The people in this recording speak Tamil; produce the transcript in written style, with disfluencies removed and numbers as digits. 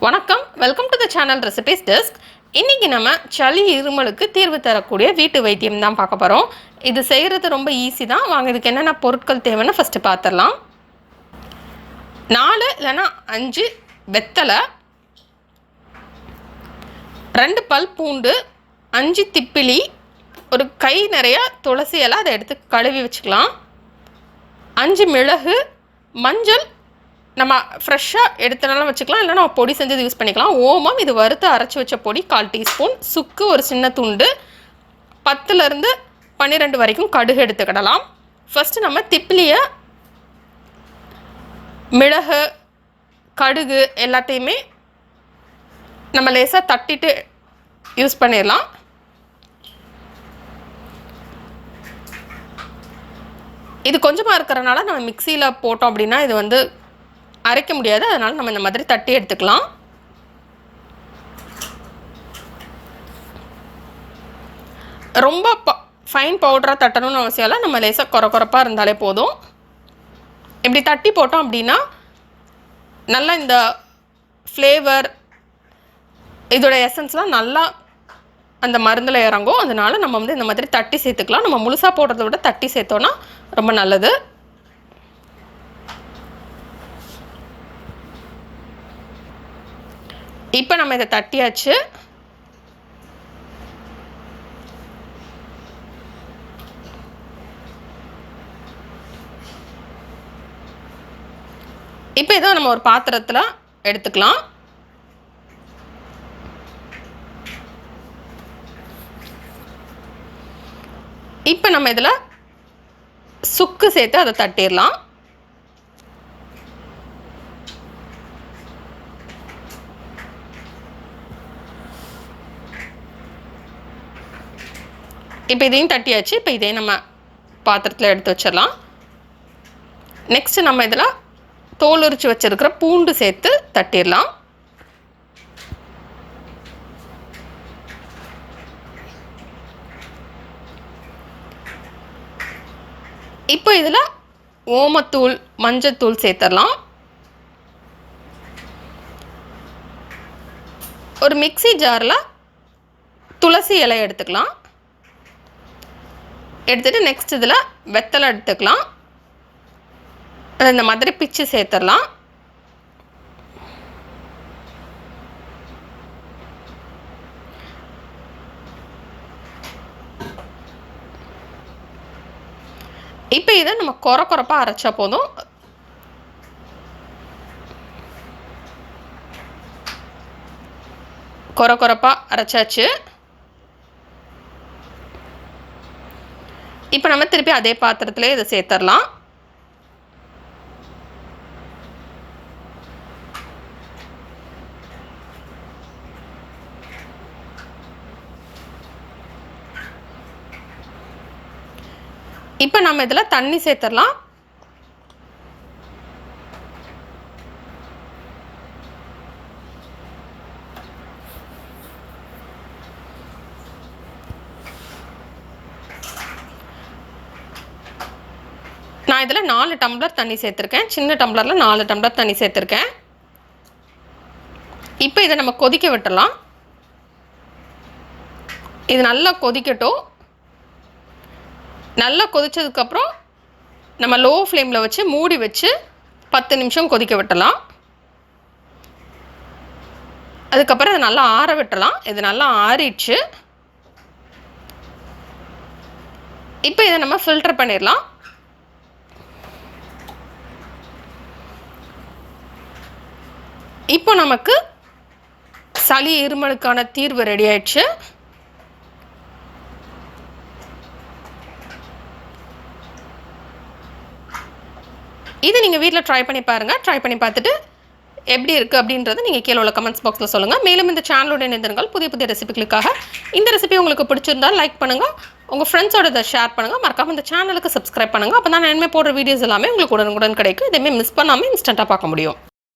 வணக்கம், welcome to the channel recipes desk. இன்றைக்கி நம்ம சளி இருமலுக்கு தீர்வு தரக்கூடிய வீட்டு வைத்தியம் தான் பார்க்க போகிறோம். இது செய்கிறது ரொம்ப ஈஸி தான். வாங்க, இதுக்கு என்னென்ன பொருட்கள் தேவைன்னு ஃபஸ்ட்டு பார்த்துடலாம். 4 இல்லைன்னா 5 வெத்தலை, 2 பல் பூண்டு, 5 திப்பிலி, ஒரு கை நிறையா துளசி இலை, அதை எடுத்து கழுவி வச்சுக்கலாம். 5 மிளகு, மஞ்சள் நம்ம ஃப்ரெஷ்ஷாக எடுத்தனாலும் வச்சுக்கலாம், இல்லைனா நம்ம பொடி செஞ்சது யூஸ் பண்ணிக்கலாம். ஓமம், இது வறுத்து அரைச்சி வச்ச பொடி 1/4 டீஸ்பூன். சுக்கு ஒரு சின்ன துண்டு. 10லேருந்து 12 வரைக்கும் கடுகு எடுத்துக்கிடலாம். ஃபஸ்ட்டு நம்ம திப்பிலியை, மிளகு, கடுகு எல்லாத்தையுமே நம்ம லேசாக தட்டிட்டு யூஸ் பண்ணிடலாம். இது கொஞ்சமாக இருக்கிறனால நம்ம மிக்சியில் போட்டோம் அப்படின்னா இது அரைக்க முடியாது. அதனால் நம்ம இந்த மாதிரி தட்டி எடுத்துக்கலாம். ரொம்ப ஃபைன் பவுடராக தட்டணும்னு அவசியம் இல்லை. நம்ம லேசாக கொரப்பாக இருந்தாலே போதும். இப்படி தட்டி போட்டோம் அப்படின்னா நல்லா இந்த ஃப்ளேவர், இதோட எசன்ஸ்லாம் நல்லா அந்த மருந்தில் இறங்கும். அதனால் நம்ம இந்த மாதிரி தட்டி சேர்த்துக்கலாம். நம்ம முழுசாக போடுறத விட தட்டி சேர்த்தோன்னா ரொம்ப நல்லது. இப்போ நம்ம இதை தட்டியாச்சு. இப்போ இதை நம்ம ஒரு பாத்திரத்தில் எடுத்துக்கலாம். இப்போ நம்ம இதில் சுக்கு சேர்த்து அதை தட்டிடலாம். இப்போ இதையும் தட்டியாச்சு. இப்போ இதையும் நம்ம பாத்திரத்தில் எடுத்து வச்சிடலாம். நெக்ஸ்ட்டு நம்ம இதில் தோல் உரித்து வச்சுருக்கிற பூண்டு சேர்த்து தட்டிடலாம். இப்போ இதில் ஓமத்தூள், மஞ்சத்தூள் சேர்த்துடலாம். ஒரு மிக்ஸி ஜாரில் துளசி இலை எடுத்துக்கலாம். எடுத்துகிட்டு நெக்ஸ்ட் இதில் வெத்தலை எடுத்துக்கலாம். இந்த மாதிரி பிச்சு சேர்த்துடலாம். இப்போ இதை நம்ம கொரப்பாக அரைச்சா போதும். கொரப்பாக அரைச்சாச்சு. இப்போ நம்ம திருப்பி அதே பாத்திரத்திலே இதை சேர்த்துடலாம். இப்போ நம்ம இதில் தண்ணி சேர்த்துடலாம். நான் இதில் 4 டம்ளர் தண்ணி சேர்த்துருக்கேன். சின்ன டம்ளரில் 4 டம்ளர் தண்ணி சேர்த்துருக்கேன். இப்போ இதை நம்ம கொதிக்க விட்டுடலாம். இது நல்லா கொதிக்கட்டும். நல்லா கொதித்ததுக்கப்புறம் நம்ம லோ ஃப்ளேமில் வச்சு மூடி வச்சு 10 நிமிஷம் கொதிக்க விட்டலாம். அதுக்கப்புறம் இதை நல்லா ஆற விட்டலாம். இது நல்லா ஆறிடுச்சு. இப்போ இதை நம்ம ஃபில்டர் பண்ணிடலாம். இப்போ நமக்கு சளி இருமலுக்கான தீர்வு ரெடி ஆயிடுச்சு. இது நீங்கள் வீட்டில் ட்ரை பண்ணி பாருங்கள். ட்ரை பண்ணி பார்த்துட்டு எப்படி இருக்குது அப்படின்றத நீங்கள் கீழே உள்ள கமெண்ட்ஸ் பாக்ஸில் சொல்லுங்கள். மேலும் இந்த சேனலோட இணைந்திருங்கள். புதிய புதிய ரெசிபிகளுக்காக. இந்த ரெசிபி உங்களுக்கு பிடிச்சிருந்தால் லைக் பண்ணுங்கள், உங்கள் ஃப்ரெண்ட்ஸோட இதை ஷேர் பண்ணுங்கள். மறக்காமல் இந்த சேனலுக்கு சப்ஸ்கிரைப் பண்ணுங்கள். அப்போ தான் நான் இனிமேல் போடுற வீடியோஸ் எல்லாமே உங்களுக்கு உடனுக்குடன் கிடைக்கும். இதேமாதிரி மிஸ் பண்ணாமல் இன்ஸ்டண்ட்டாக பார்க்க முடியும்.